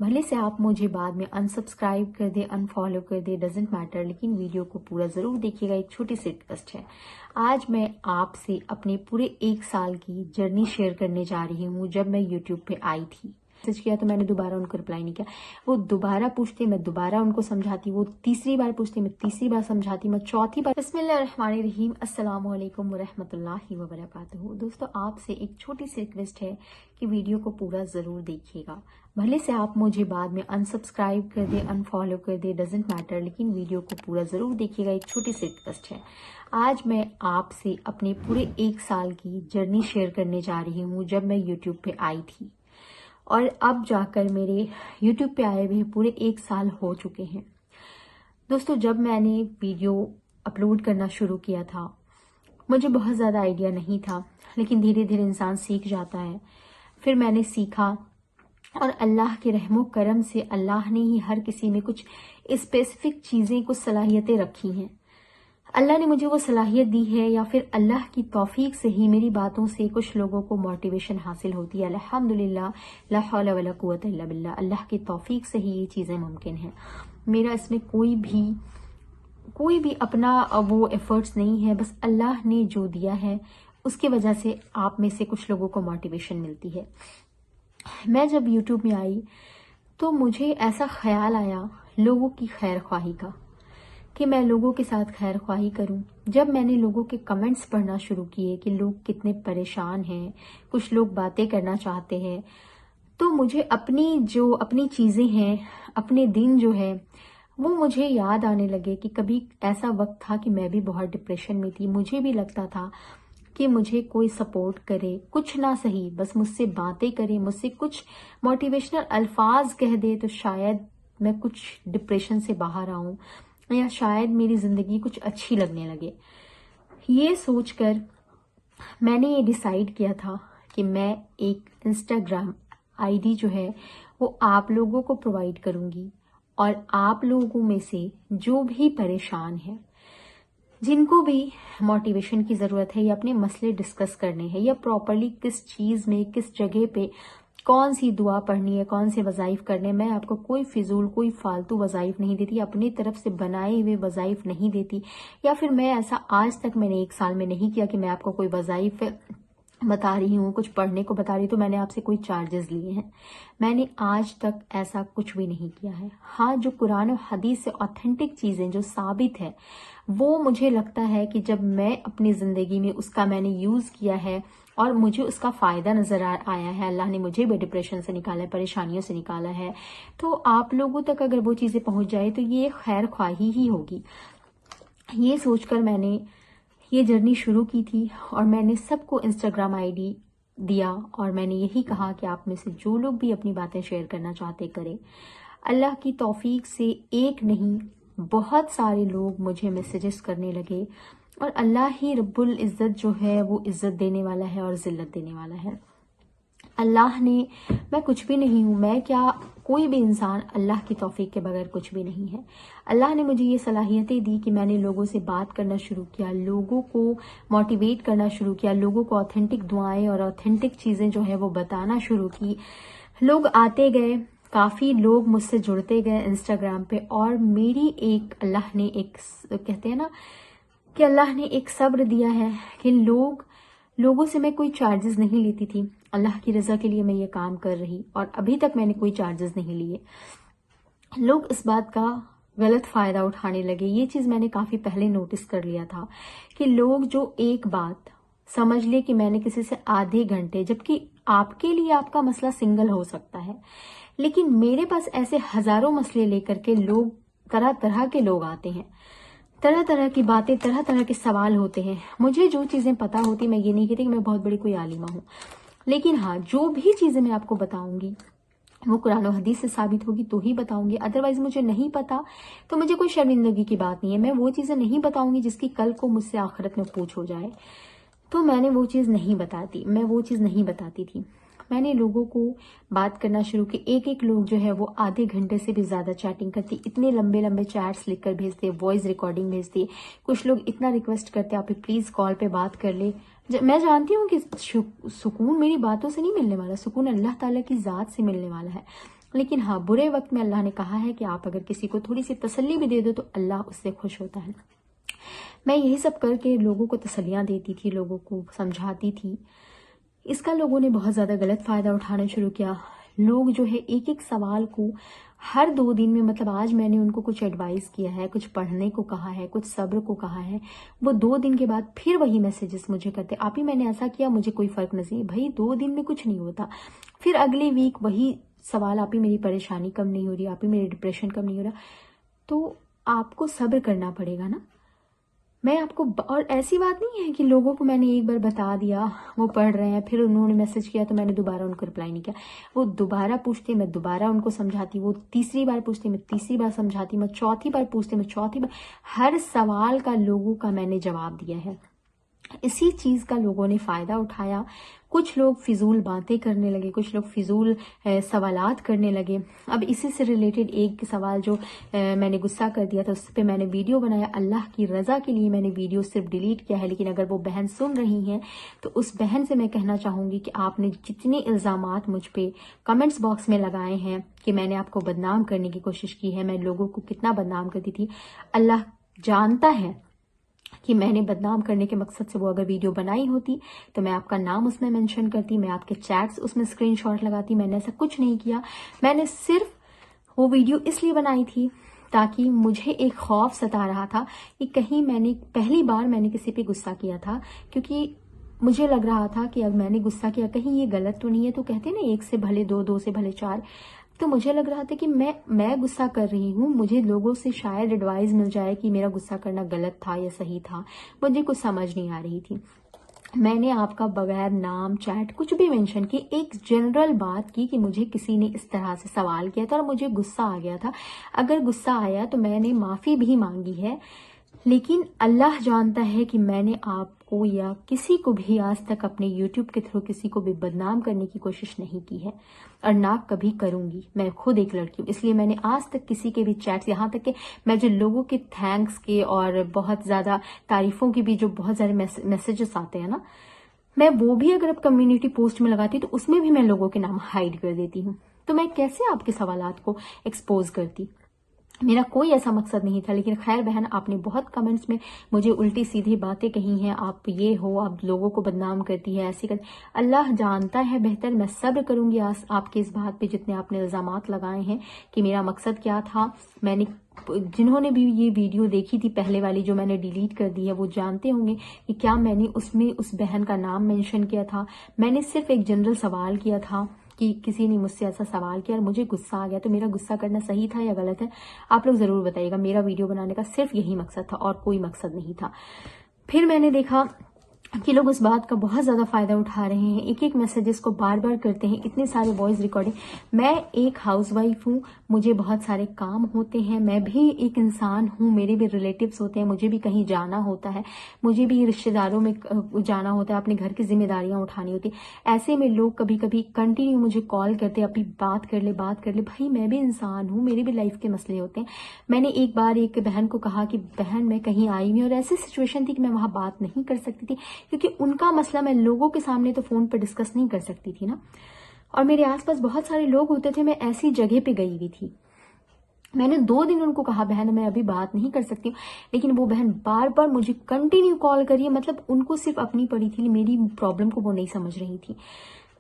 بھلے سے آپ مجھے بعد میں انسبسکرائب کر دیں، انفالو کر دیں، ڈزنٹ میٹر، لیکن ویڈیو کو پورا ضرور دیکھیے گا۔ ایک چھوٹی سی ریکویسٹ ہے، آج میں آپ سے اپنے پورے 1 سال کی جرنی شیئر کرنے جا رہی ہوں۔ جب میں یوٹیوب پہ آئی تھی، میسج کیا تو میں نے دوبارہ ان کو رپلائی نہیں کیا۔ وہ دوبارہ پوچھتے، میں دوبارہ ان کو سمجھاتی، وہ تیسری بار پوچھتے، میں تیسری بار سمجھاتی، میں چوتھی بار۔ بسم اللہ الرحمن الرحیم، السلام علیکم ورحمۃ اللہ وبرکاتہ۔ دوستو، آپ سے ایک چھوٹی سی ریکویسٹ ہے کہ ویڈیو کو پورا ضرور دیکھیے گا۔ بھلے سے آپ مجھے بعد میں انسبسکرائب کر دیں، انفالو کر دیں، ڈزنٹ میٹر، لیکن ویڈیو کو پورا ضرور دیکھیے گا۔ ایک چھوٹی سی ریکویسٹ ہے، آج میں آپ سے اپنے پورے 1 سال کی جرنی شیئر کرنے جا رہی ہوں۔ جب میں یوٹیوب پہ آئی تھی اور اب جا کر میرے یوٹیوب پہ آئے ہوئے پورے 1 سال ہو چکے ہیں۔ دوستو، جب میں نے ویڈیو اپلوڈ کرنا شروع کیا تھا، مجھے بہت زیادہ آئیڈیا نہیں تھا، لیکن دھیرے دھیرے انسان سیکھ جاتا ہے۔ پھر میں نے سیکھا اور اللہ کے رحم و کرم سے اللہ نے ہی ہر کسی میں کچھ اسپیسیفک چیزیں، کچھ صلاحیتیں رکھی ہیں۔ اللہ نے مجھے وہ صلاحیت دی ہے، یا پھر اللہ کی توفیق سے ہی میری باتوں سے کچھ لوگوں کو موٹیویشن حاصل ہوتی ہے۔ الحمدللہ، لا حول ولا قوت الا باللہ، اللہ کی توفیق سے ہی یہ چیزیں ممکن ہیں۔ میرا اس میں کوئی بھی اپنا وہ ایفرٹس نہیں ہے، بس اللہ نے جو دیا ہے اس کی وجہ سے آپ میں سے کچھ لوگوں کو موٹیویشن ملتی ہے۔ میں جب یوٹیوب میں آئی تو مجھے ایسا خیال آیا لوگوں کی خیر خواہی کا، کہ میں لوگوں کے ساتھ خیر خواہی کروں۔ جب میں نے لوگوں کے کمنٹس پڑھنا شروع کیے کہ لوگ کتنے پریشان ہیں، کچھ لوگ باتیں کرنا چاہتے ہیں، تو مجھے اپنی چیزیں ہیں، اپنے دن جو ہے وہ مجھے یاد آنے لگے کہ کبھی ایسا وقت تھا کہ میں بھی بہت ڈپریشن میں تھی۔ مجھے بھی لگتا تھا کہ مجھے کوئی سپورٹ کرے، کچھ نہ صحیح بس مجھ سے باتیں کرے، مجھ سے کچھ موٹیویشنل الفاظ کہہ دے تو شاید میں کچھ ڈپریشن سے باہر آؤں، یا شاید میری زندگی کچھ اچھی لگنے لگے۔ یہ سوچ کر میں نے یہ ڈیسائیڈ کیا تھا کہ میں ایک انسٹاگرام آئی ڈی جو ہے وہ آپ لوگوں کو پرووائڈ کروں گی، اور آپ لوگوں میں سے جو بھی پریشان ہیں، جن کو بھی موٹیویشن کی ضرورت ہے، یا اپنے مسئلے ڈسکس کرنے ہیں، یا پراپرلی کس چیز میں، کس جگہ پہ کون سی دعا پڑھنی ہے، کون سے وظائف کرنے، میں آپ کو کوئی فضول، کوئی فالتو وظائف نہیں دیتی، اپنی طرف سے بنائے ہوئے وظائف نہیں دیتی، یا پھر میں ایسا آج تک میں نے 1 سال میں نہیں کیا کہ میں آپ کو کوئی وظائف بتا رہی ہوں، کچھ پڑھنے کو بتا رہی ہوں تو میں نے آپ سے کوئی چارجز لیے ہیں۔ میں نے آج تک ایسا کچھ بھی نہیں کیا ہے۔ ہاں، جو قرآن و حدیث سے اوتھینٹک چیزیں جو ثابت ہے، وہ مجھے لگتا ہے کہ جب میں اپنی زندگی میں اس کا میں نے یوز کیا ہے اور مجھے اس کا فائدہ نظر آیا ہے، اللہ نے مجھے بھی ڈپریشن سے نکالا ہے، پریشانیوں سے نکالا ہے، تو آپ لوگوں تک اگر وہ چیزیں پہنچ جائے تو یہ خیر خواہی ہی ہوگی۔ یہ سوچ کر میں نے یہ جرنی شروع کی تھی، اور میں نے سب کو انسٹاگرام آئی ڈی دیا، اور میں نے یہی کہا کہ آپ میں سے جو لوگ بھی اپنی باتیں شیئر کرنا چاہتے کریں۔ اللہ کی توفیق سے ایک نہیں، بہت سارے لوگ مجھے میسیجز کرنے لگے، اور اللہ ہی رب العزت جو ہے وہ عزت دینے والا ہے اور ذلت دینے والا ہے۔ اللہ نے، میں کچھ بھی نہیں ہوں، میں کیا، کوئی بھی انسان اللہ کی توفیق کے بغیر کچھ بھی نہیں ہے۔ اللہ نے مجھے یہ صلاحیتیں دی کہ میں نے لوگوں سے بات کرنا شروع کیا، لوگوں کو موٹیویٹ کرنا شروع کیا، لوگوں کو اوتھینٹک دعائیں اور اوتھینٹک چیزیں جو ہے وہ بتانا شروع کی۔ لوگ آتے گئے، کافی لوگ مجھ سے جڑتے گئے انسٹاگرام پہ، اور میری اللہ نے ایک کہتے ہیں نا کہ اللہ نے ایک صبر دیا ہے کہ لوگوں سے میں کوئی چارجز نہیں لیتی تھی، اللہ کی رضا کے لیے میں یہ کام کر رہی، اور ابھی تک میں نے کوئی چارجز نہیں لیے۔ لوگ اس بات کا غلط فائدہ اٹھانے لگے۔ یہ چیز میں نے کافی پہلے نوٹس کر لیا تھا کہ لوگ جو ایک بات سمجھ لے کہ میں نے کسی سے آدھے گھنٹے، جبکہ آپ کے لیے آپ کا مسئلہ سنگل ہو سکتا ہے، لیکن میرے پاس ایسے ہزاروں مسئلے لے کر کے لوگ، طرح طرح کے لوگ آتے ہیں، طرح طرح کی باتیں، طرح طرح کے سوال ہوتے ہیں۔ مجھے جو چیزیں پتا ہوتی، میں یہ نہیں کہتی کہ میں بہت بڑی کوئی عالمہ ہوں، لیکن ہاں، جو بھی چیزیں میں آپ کو بتاؤں گی وہ قرآن و حدیث سے ثابت ہوگی تو ہی بتاؤں گی، ادروائز مجھے نہیں پتا تو مجھے کوئی شرمندگی کی بات نہیں ہے۔ میں وہ چیزیں نہیں بتاؤں گی جس کی کل کو مجھ سے آخرت میں پوچھ ہو جائے، تو میں نے وہ چیز نہیں بتاتی تھی۔ میں نے لوگوں کو بات کرنا شروع کی، ایک لوگ جو ہے وہ آدھے گھنٹے سے بھی زیادہ چیٹنگ کرتی، اتنے لمبے لمبے چیٹس لکھ کر بھیجتے، وائس ریکارڈنگ بھیجتے، کچھ لوگ اتنا ریکویسٹ کرتے آپ پلیز کال پہ بات کر لے۔ میں جانتی ہوں کہ سکون میری باتوں سے نہیں ملنے والا، سکون اللہ تعالیٰ کی ذات سے ملنے والا ہے، لیکن ہاں برے وقت میں اللہ نے کہا ہے کہ آپ اگر کسی کو تھوڑی سی تسلی بھی دے دو تو اللہ اس سے خوش ہوتا ہے۔ میں یہی سب کر کے لوگوں کو تسلیاں دیتی تھی، لوگوں کو سمجھاتی تھی۔ اس کا لوگوں نے بہت زیادہ غلط فائدہ اٹھانا شروع کیا۔ لوگ جو ہے ایک ایک سوال کو ہر 2 دن میں، مطلب آج میں نے ان کو کچھ ایڈوائز کیا ہے، کچھ پڑھنے کو کہا ہے، کچھ صبر کو کہا ہے، وہ 2 دن کے بعد پھر وہی میسیجز مجھے کرتے، آپ ہی میں نے ایسا کیا، مجھے کوئی فرق نہیں۔ بھائی 2 دن میں کچھ نہیں ہوتا، پھر اگلی ویک وہی سوال، آپ ہی میری پریشانی کم نہیں ہو رہی، آپ ہی میری ڈپریشن کم نہیں ہو رہا۔ تو آپ کو صبر کرنا پڑے گا نا۔ میں آپ کو، اور ایسی بات نہیں ہے کہ لوگوں کو میں نے ایک بار بتا دیا، وہ پڑھ رہے ہیں، پھر انہوں نے میسج کیا تو میں نے دوبارہ ان کو رپلائی نہیں کیا۔ وہ دوبارہ پوچھتے میں دوبارہ ان کو سمجھاتی، وہ تیسری بار پوچھتے میں تیسری بار سمجھاتی، میں چوتھی بار پوچھتے میں چوتھی بار، ہر سوال کا لوگوں کا میں نے جواب دیا ہے۔ اسی چیز کا لوگوں نے فائدہ اٹھایا۔ کچھ لوگ فضول باتیں کرنے لگے، کچھ لوگ فضول سوالات کرنے لگے۔ اب اسی سے ریلیٹڈ ایک سوال جو میں نے غصہ کر دیا تھا، اس پہ میں نے ویڈیو بنایا، اللہ کی رضا کے لیے میں نے ویڈیو صرف ڈیلیٹ کیا ہے، لیکن اگر وہ بہن سن رہی ہیں تو اس بہن سے میں کہنا چاہوں گی کہ آپ نے جتنے الزامات مجھ پہ کمنٹس باکس میں لگائے ہیں کہ میں نے آپ کو بدنام کرنے کی کوشش کی ہے، میں لوگوں کو کتنا بدنام کرتی تھی، اللہ جانتا ہے کہ میں نے بدنام کرنے کے مقصد سے وہ اگر ویڈیو بنائی ہوتی تو میں آپ کا نام اس میں منشن کرتی، میں آپ کے چیٹس اس میں اسکرین شاٹ لگاتی۔ میں نے ایسا کچھ نہیں کیا، میں نے صرف وہ ویڈیو اس لیے بنائی تھی تاکہ مجھے ایک خوف ستا رہا تھا کہ کہیں میں نے پہلی بار میں نے کسی پہ غصہ کیا تھا، کیونکہ مجھے لگ رہا تھا کہ اب میں نے غصہ کیا کہیں یہ غلط تو نہیں ہے، تو کہتے ہیں نا 1 سے بھلے 2، 2 سے بھلے 4، تو مجھے لگ رہا تھا کہ میں غصہ کر رہی ہوں، مجھے لوگوں سے شاید ایڈوائز مل جائے کہ میرا غصہ کرنا غلط تھا یا صحیح تھا، مجھے کچھ سمجھ نہیں آ رہی تھی۔ میں نے آپ کا بغیر نام چیٹ کچھ بھی مینشن کی ایک جنرل بات کی کہ مجھے کسی نے اس طرح سے سوال کیا تھا اور مجھے غصہ آ گیا تھا۔ اگر غصہ آیا تو میں نے معافی بھی مانگی ہے، لیکن اللہ جانتا ہے کہ میں نے آپ کو یا کسی کو بھی آج تک اپنے یوٹیوب کے تھرو کسی کو بھی بدنام کرنے کی کوشش نہیں کی ہے، اور نہ کبھی کروں گی۔ میں خود ایک لڑکی ہوں، اس لیے میں نے آج تک کسی کے بھی چیٹس، یہاں تک کہ میں جو لوگوں کے تھینکس کے اور بہت زیادہ تعریفوں کے بھی جو بہت سارے میسیجز آتے ہیں نا، میں وہ بھی اگر اب کمیونٹی پوسٹ میں لگاتی تو اس میں بھی میں لوگوں کے نام ہائیڈ کر دیتی ہوں۔ تو میں کیسے آپ کے سوالات کو ایکسپوز کرتی؟ میرا کوئی ایسا مقصد نہیں تھا، لیکن خیر بہن آپ نے بہت کمنٹس میں مجھے الٹی سیدھی باتیں کہی ہیں، آپ یہ ہو، آپ لوگوں کو بدنام کرتی ہے، ایسی اللہ جانتا ہے بہتر، میں صبر کروں گی آپ کے اس بات پہ جتنے آپ نے الزامات لگائے ہیں کہ میرا مقصد کیا تھا۔ میں نے، جنہوں نے بھی یہ ویڈیو دیکھی تھی پہلے والی جو میں نے ڈیلیٹ کر دی ہے، وہ جانتے ہوں گے کہ کیا میں نے اس میں اس بہن کا نام مینشن کیا تھا۔ میں نے صرف ایک جنرل سوال کیا تھا کہ کسی نے مجھ سے ایسا سوال کیا اور مجھے غصہ آ گیا، تو میرا غصہ کرنا صحیح تھا یا غلط ہے؟ آپ لوگ ضرور بتائیے گا۔ میرا ویڈیو بنانے کا صرف یہی مقصد تھا اور کوئی مقصد نہیں تھا۔ پھر میں نے دیکھا کہ لوگ اس بات کا بہت زیادہ فائدہ اٹھا رہے ہیں، ایک ایک میسیجز کو بار بار کرتے ہیں، اتنے سارے وائس ریکارڈنگ۔ میں ایک ہاؤس وائف ہوں، مجھے بہت سارے کام ہوتے ہیں، میں بھی ایک انسان ہوں، میرے بھی ریلیٹیوز ہوتے ہیں، مجھے بھی کہیں جانا ہوتا ہے، مجھے بھی رشتے داروں میں جانا ہوتا ہے، اپنے گھر کی ذمہ داریاں اٹھانی ہوتی ہیں۔ ایسے میں لوگ کبھی کبھی کنٹینیو مجھے کال کرتے، اپنی بات کر لے بات کر لے۔ بھائی میں بھی انسان ہوں، میرے بھی لائف کے مسئلے ہوتے ہیں۔ میں نے ایک بار ایک بہن کو کہا کہ بہن میں کہیں آئی ہوئی اور ایسی سچویشن تھی کہ میں وہاں بات نہیں کر سکتی تھی، کیونکہ ان کا مسئلہ میں لوگوں کے سامنے تو فون پہ ڈسکس نہیں کر سکتی تھی نا، اور میرے آس پاس بہت سارے لوگ ہوتے تھے، میں ایسی جگہ پہ گئی ہوئی تھی۔ میں نے 2 دن ان کو کہا بہن میں ابھی بات نہیں کر سکتی ہوں، لیکن وہ بہن بار بار مجھے کنٹینیو کال کریے، مطلب ان کو صرف اپنی پڑی تھی، میری پرابلم کو وہ نہیں سمجھ رہی تھی۔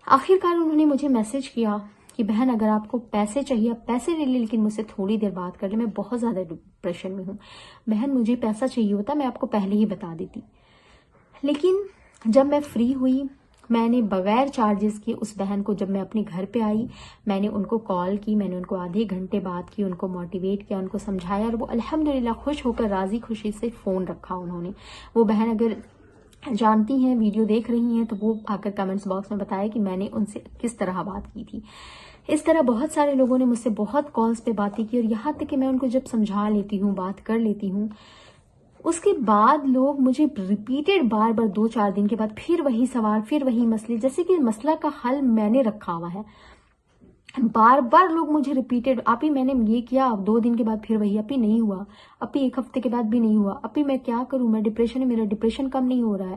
آخرکار انہوں نے مجھے میسج کیا کہ بہن اگر آپ کو پیسے چاہیے آپ پیسے لے لیں، لیکن مجھ سے تھوڑی دیر بات کر لیں، میں بہت زیادہ ڈپریشن میں ہوں۔ بہن مجھے پیسہ چاہیے ہوتا میں آپ کو پہلے ہی بتا دیتی، لیکن جب میں فری ہوئی، میں نے بغیر چارجز کے اس بہن کو، جب میں اپنے گھر پہ آئی، میں نے ان کو کال کی، میں نے ان کو آدھے گھنٹے بات کی، ان کو موٹیویٹ کیا، ان کو سمجھایا، اور وہ الحمدللہ خوش ہو کر راضی خوشی سے فون رکھا انہوں نے۔ وہ بہن اگر جانتی ہیں، ویڈیو دیکھ رہی ہیں، تو وہ آ کر کمنٹس باکس میں بتایا کہ میں نے ان سے کس طرح بات کی تھی۔ اس طرح بہت سارے لوگوں نے مجھ سے بہت کالز پہ باتیں کی، اور یہاں تک کہ میں ان کو جب سمجھا لیتی ہوں، بات کر لیتی ہوں، اس کے بعد لوگ مجھے ریپیٹڈ بار بار 2-4 دن کے بعد پھر وہی سوال، پھر وہی مسئلے، جیسے کہ مسئلہ کا حل میں نے رکھا ہوا ہے۔ بار بار لوگ مجھے ریپیٹڈ، اپی میں نے یہ کیا، اب 2 دن کے بعد پھر وہی، اپی نہیں ہوا، اپی 1 ہفتے کے بعد بھی نہیں ہوا، اپی میں کیا کروں، میں ڈپریشن ہے، میرا ڈپریشن کم نہیں ہو رہا ہے۔